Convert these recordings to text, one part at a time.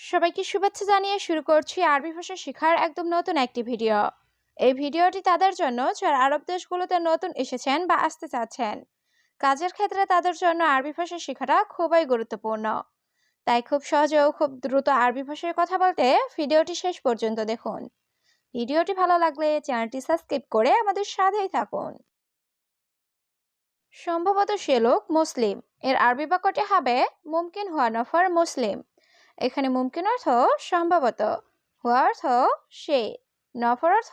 সবাইকে শুভেচ্ছা জানিয়ে শুরু করছি আরবি ভাষা শেখার একদম নতুন একটি ভিডিও। এই ভিডিওটি তাদের জন্য যারা আরব দেশগুলোতে নতুন এসেছেন বা আসতে চাচ্ছেন। কাজের ক্ষেত্রে তাদের জন্য আরবি ভাষা শেখাটা খুবই গুরুত্বপূর্ণ। তাই খুব সহজে ও খুব দ্রুত আরবি ভাষায় কথা বলতে ভিডিওটি শেষ পর্যন্ত দেখুন। ভিডিওটি ভালো লাগলে চ্যানেলটি সাবস্ক্রাইব করে আমাদের সাথেই থাকুন। সম্ভবত সে লোক মুসলিম এর আরবি বাক্যটি হবে মুমকিন হুয়া নফর মুসলিম। এখানে মুমকিন অর্থ সম্ভবত, হুয়া অর্থ সে, নফর অর্থ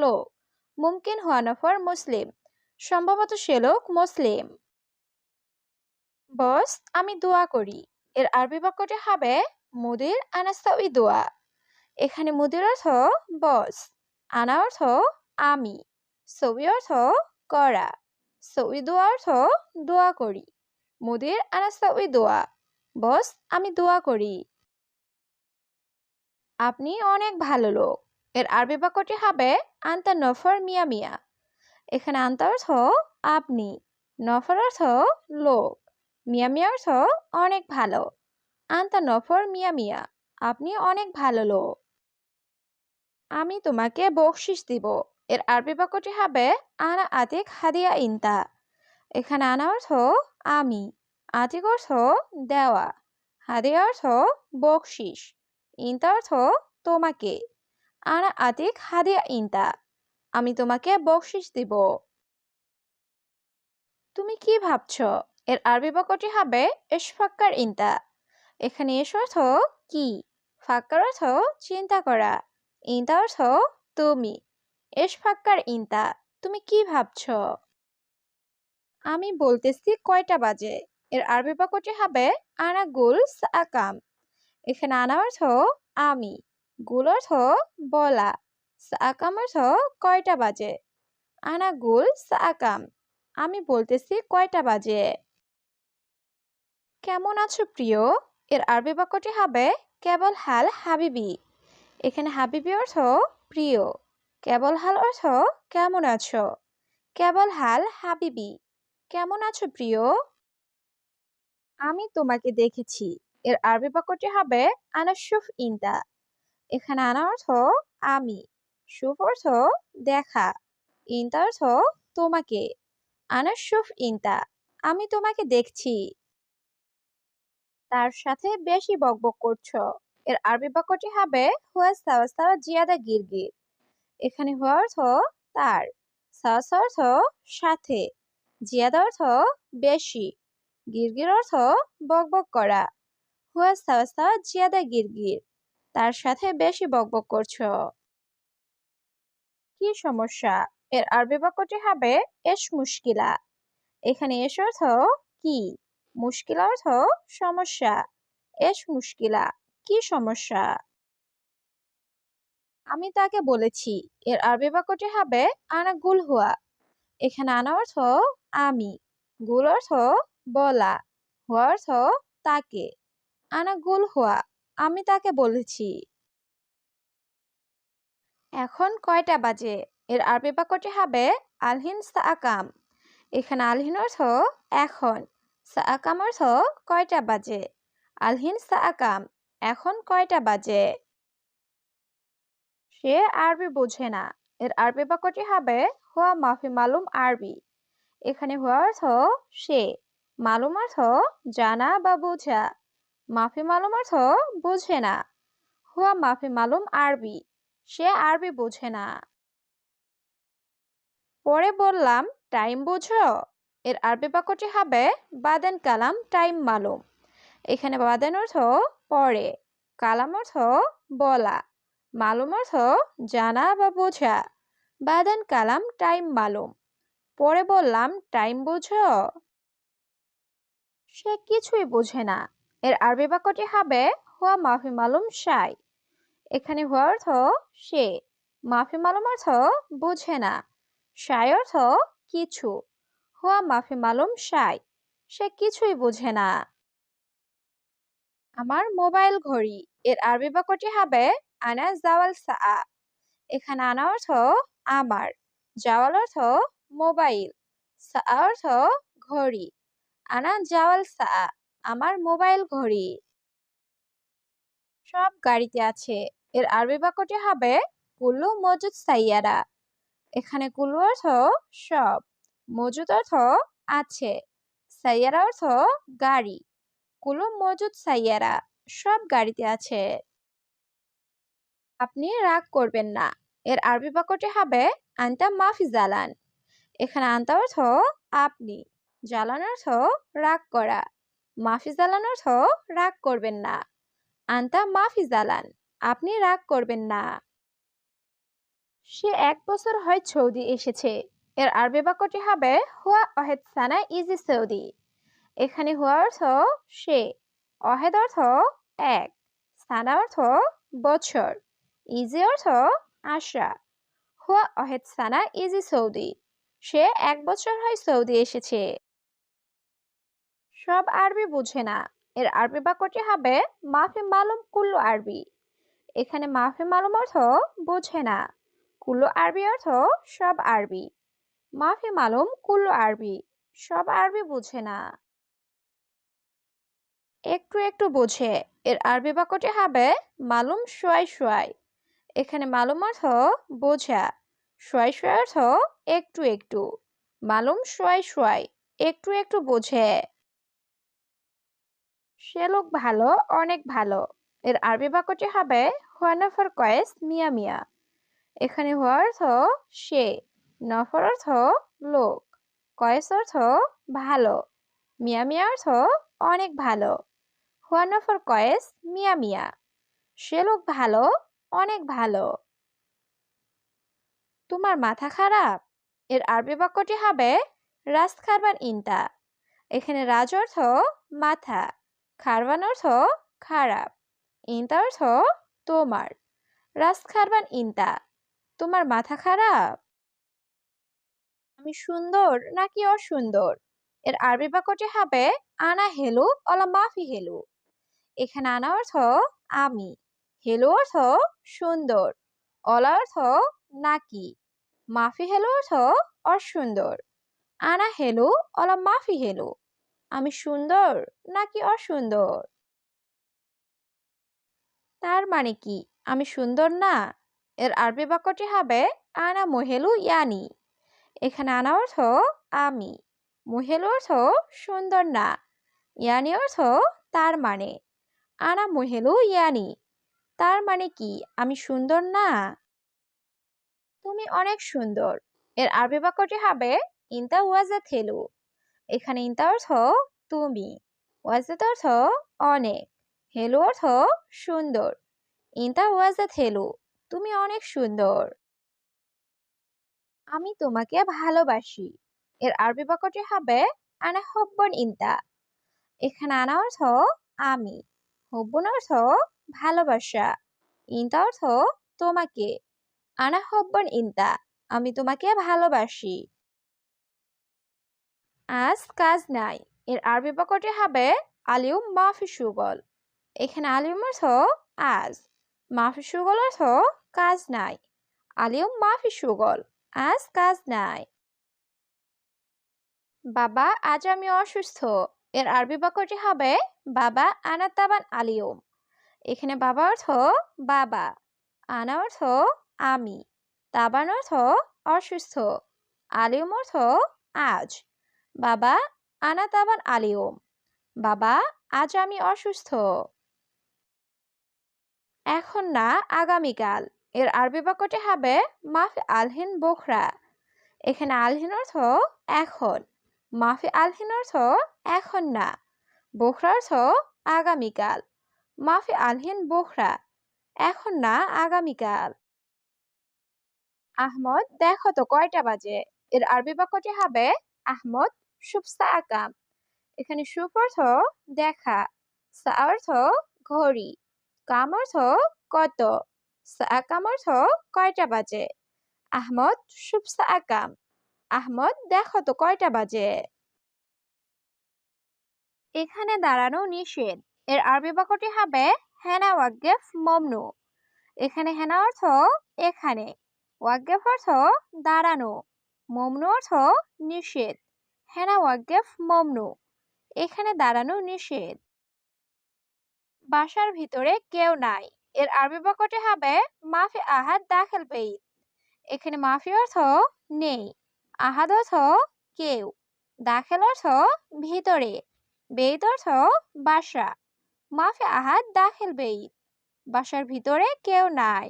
লোক। মুমকিন হুয়া নফর মুসলিম, সম্ভবত সে লোক মুসলিম। বস, আমি দোয়া করি এর আরবি বাক্যটি হবে মুদির আনাস্তাউই দোয়া। এখানে মুদির অর্থ বস, আনা অর্থ আমি, সবি অর্থ করা, সউই দোয়া অর্থ দোয়া করি। মুদির আনাস্তাউই দোয়া, বস আমি দোয়া করি। আপনি অনেক ভালো লোক এর আরবি বাক্যটি হবে আন্তা নফর মিয়া মিয়া। এখানে আন্তা অর্থ আপনি, নফর অর্থ লোক, মিয়া মিয়া অর্থ অনেক ভালো। আন্তা নফর মিয়া মিয়া, আপনি অনেক ভালো লোক। আমি তোমাকে বকশিশ দিব এর আরবি বাক্যটি হবে আনা আতিক হাদিয়া ইনতা। এখানে আনা অর্থ আমি, আতিক অর্থ দেওয়া, হাদিয়া অর্থ বকশিশ, ইনতা অর্থ তোমাকে। আনা আতিক হাদিয়া ইনতা, আমি তোমাকে বকশিশ দিব। তুমি কি ভাবছো এর আরবি বাক্যটি হবে ইশফাক্কার ইনতা। এখানে এস অর্থ কি, ফাক্কার অর্থ চিন্তা করা, ইনতা অর্থ তুমি। ইশফাক্কার ইনতা, তুমি কি ভাবছো? আমি বলতেছি কয়টা বাজে এর আরবি বাক্যটি হবে আনা গুল সাকাম। এখানে আনা অর্থ আমি, গুল অর্থ বলা, সাকাম অর্থ কয়টা বাজে। আনা গুল সাকাম, আমি বলতেছি কয়টা বাজে। কেমন আছো প্রিয় এর আরবি বাক্যটি হবে কেবল হাল হাবিবি। এখানে হাবিবি অর্থ প্রিয়, কেবল হাল অর্থ কেমন আছো। কেবল হাল হাবিবি, কেমন আছো প্রিয়। আমি তোমাকে দেখেছি এর আরবি বাক্যটি হবে আনা শুফ ইনতা। এখানে আনা অর্থ আমি, শুফ অর্থ দেখা, ইনতা অর্থ তোমাকে। আনা শুফ ইনতা, আমি তোমাকে দেখছি। তার সাথে বেশি বকবক করছো এর আরবি বাক্যটি হবে হুয়া সাওয়া সাওয়া জিয়াদা গিরগির। এখানে হুয়া অর্থ তার, সাওয়া সাওয়া অর্থ সাথে, জিয়াদা অর্থ বেশি, গিরগির অর্থ বকবক করা। হুয়া সাওয়া সাওয়া জিয়াদা গিরগির, তার সাথে বেশি বকবক করছো। কি সমস্যা এর আরবি বাক্যটি হবে এস মুশকিলা। এখানে এস অর্থ কি, মুশকিলা অর্থ সমস্যা। এস মুশকিলা, কি সমস্যা। আমি তাকে বলেছি এর আরবি বাক্যটি হবে আনা গুল হুয়া। এখানে আনা অর্থ আমি, গুল অর্থ বলা, হুয়া অর্থ তাকে। আনা গুল হুয়া, আমি তাকে বলেছি। এখন কয়টা বাজে এর আরবি বাক্যটি হবে আলহিন সাআকাম। এখানে আলহিন অর্থ এখন, সাআকাম অর্থ কয়টা বাজে। আলহিন সাআকাম, এখন কয়টা বাজে। সে আরবি বোঝে না এর আরবি বাক্যটি হবে হুয়া মাফি মালুম আরবি। এখানে হুয়া অর্থ সে, মালুম অর্থ জানা বা বোঝা, মাফি মালুম অর্থ বোঝে না। হুয়া মাফি মালুম আরবি, সে আরবি বোঝে না। পরে বললাম টাইম বোঝো এর আরবি বাক্যটি হবে বাদেন কালাম টাইম মালুম। এখানে বাদেন অর্থ পরে, কালাম অর্থ বলা, মালুম অর্থ জানা বা বোঝা। বাদেন কালাম টাইম মালুম, পরে বললাম টাইম বোঝো। সে কিছুই বোঝে না এর আরবি বাক্যটি হবে হুয়া মাফি মালুম শাই। এখানে হুয়া অর্থ সে, মাফি মালুম অর্থ বোঝে না, শাই অর্থ কিছু। হুয়া মাফি মালুম শাই, সে কিছুই বোঝে না। আমার মোবাইল ঘড়ি এর আরবি বাক্যটি হবে আনা জাওয়াল সাআ। এখানে আনা অর্থ আমার, জাওয়াল অর্থ মোবাইল, সাআ অর্থ ঘড়ি। আনা জাওয়াল সাআ, আমার মোবাইল ঘড়ি। সব গাড়িতে আছে। এর আরবি বাক্যটি হবে কুল্লু মজুদ সাইয়ারা। এখানে কুল্লু অর্থ সব, মজুদ অর্থ আছে, সাইয়ারা অর্থ গাড়ি। কুল্লু মজুদ সাইয়ারা, সব গাড়িতে আছে। আপনি রাগ করবেন না। এর আরবি বাক্যটি হবে আনতা মাফি জালান। এখানে আনতা অর্থ আপনি, জালান অর্থ রাগ করা, মাফি জালান অর্থ রাগ করবেন না। আনতা মাফি জালান, আপনি রাগ করবেন না। সে 1 বছর হয় সৌদি এসেছে। এর আরবি বাক্যটি হবে হুয়া অহেদ সানা ইজি সৌদি। এখানে হুয়া অর্থ সে, অহেদ অর্থ 1, সানা অর্থ বছর, ইজি অর্থ আসা। হুয়া অহেদ সানা ইজি সৌদি, সে 1 বছর হয় সৌদি এসেছে। সব আরবি বুঝে না। এর আরবি বাক্যটি হবে মাফি মালুম কুল্লু আরবি। এখানে মাফি মালুম অর্থ বোঝে না, কুল্লু আরবি অর্থ সব আরবি। মাফি মালুম কুল্লু আরবি, সব আরবি বুঝে না। একটু একটু বোঝে। এর আরবি বাক্যটি হবে মালুম শোয়াই শোয়াই। এখানে মালুম অর্থ বোঝা, শোয়াই শোয়াই অর্থ একটু একটু। মালুম শোয়াই শোয়াই, একটু একটু বোঝে। সে লোক ভালো, অনেক ভালো। এর আরবি বাক্যটি হবে হুয়া নফর কয়েস মিয়া মিয়া। এখানে হুয়া অর্থ সে, নফর অর্থ লোক, কয়েস অর্থ ভালো, মিয়া মিয়া অর্থ অনেক ভালো। হুয়া নফর কয়েস মিয়া মিয়া, সে লোক ভালো, অনেক ভালো। তোমার মাথা খারাপ। এর আরবি বাক্যটি হবে রাস খারবান ইনতা। এখানে রাজ অর্থ মাথা, খারবান অর্থ খারাপ, ইনতা অর্থ তোমার। রাস খারবান ইনতা, তোমার মাথা খারাপ। আমি সুন্দর নাকি অসুন্দর। এর আরবি বাক্যটি হবে আনা হেলু অলা মাফি হেলু। এখানে আনা অর্থ আমি, হেলু অর্থ সুন্দর, অলা অর্থ নাকি, মাফি হেলু অর্থ অসুন্দর। আনা হেলু অলা মাফি হেলু, আমি সুন্দর নাকি অসুন্দর। তার মানে কি আমি সুন্দর না। এর আরবি বাক্যটি হবে আনা মোহেলু ইয়ানি। এখানে আনা অর্থ আমি, মোহেলু অর্থ সুন্দর না, ইয়ানি অর্থ তার মানে। আনা মোহেলু ইয়ানি, তার মানে কি আমি সুন্দর না। তুমি অনেক সুন্দর। এর আরবি বাক্যটি হবে ইনতা ওয়াজাত হেলু। এখানে ইনতা অর্থ তুমি, ওয়াজাত অর্থ অনেক, হেলু অর্থ সুন্দর। ইনতা ওয়াজাত হেলু, তুমি অনেক সুন্দর। আমি তোমাকে ভালোবাসি। এর আরবি বাক্যটি হবে আনা হব্বন ইনতা। এখানে আনা অর্থ আমি, হব্বন অর্থ ভালোবাসা, ইনতা অর্থ তোমাকে। আনা হব্বন ইনতা, আমি তোমাকে ভালোবাসি। আজ কাজ নাই। এর আরবি বাক্যটি হবে আলিউম মাফি সুগল। এখানে আলিউম অর্থ আজ, মাফি সুগল অর্থ কাজ নাই। আলিউম মাফি সুগল, আজ কাজ নাই। বাবা আজ আমি অসুস্থ। এর আরবি বাক্যটি হবে বাবা আনা তাবান আলিউম। এখানে বাবা অর্থ বাবা, আনা অর্থ আমি, তাবান অর্থ অসুস্থ, আলিউম অর্থ আজ। বাবা আনা তাবান আলিউম, বাবা আজ আমি অসুস্থ। এখন না, আগামীকাল। এর আরবি বাক্যটি হবে মাফি আলহিন বোখরা। এখানে আলহিন অর্থ এখন, মাফি আলহিন অর্থ এখন না, বোখরা অর্থ আগামীকাল। মাফি আলহিন বোখরা, এখন না আগামীকাল। আহমদ দেখো তো কয়টা বাজে। এর আরবি বাক্যটি হবে আহমদ শুভ আকাম। এখানে শুভ অর্থ দেখা, সা অর্থ ঘড়ি, কাম অর্থ কত, আকাম অর্থ কয়টা বাজে। আহমদ শুভ আকাম, আহমদ দেখো তো কয়টা বাজে। এখানে দাঁড়ানো নিষেধ। এর আরবি বাক্যটি হবে হেনা ওয়াকগেফ মমনু। এখানে হেনা অর্থ এখানে, ওয়াকগেফ অর্থ দাঁড়ানো, মমনু অর্থ নিষেধ। হেনা ওয়াকগেফ মমনু, এখানে দাঁড়ানো নিষেধ। বাসার ভিতরে কেউ নাই। এর আরবি বাক্যটি হবে মাফি আহাদ দাখিল বেইত। এখানে মাফি অর্থ নেই, আহাদ অর্থ কেউ, দাখিল অর্থ ভিতরে, বেইত অর্থ বাসা। মাফি আহাদ দাখিল বেইত, বাসার ভিতরে কেউ নাই।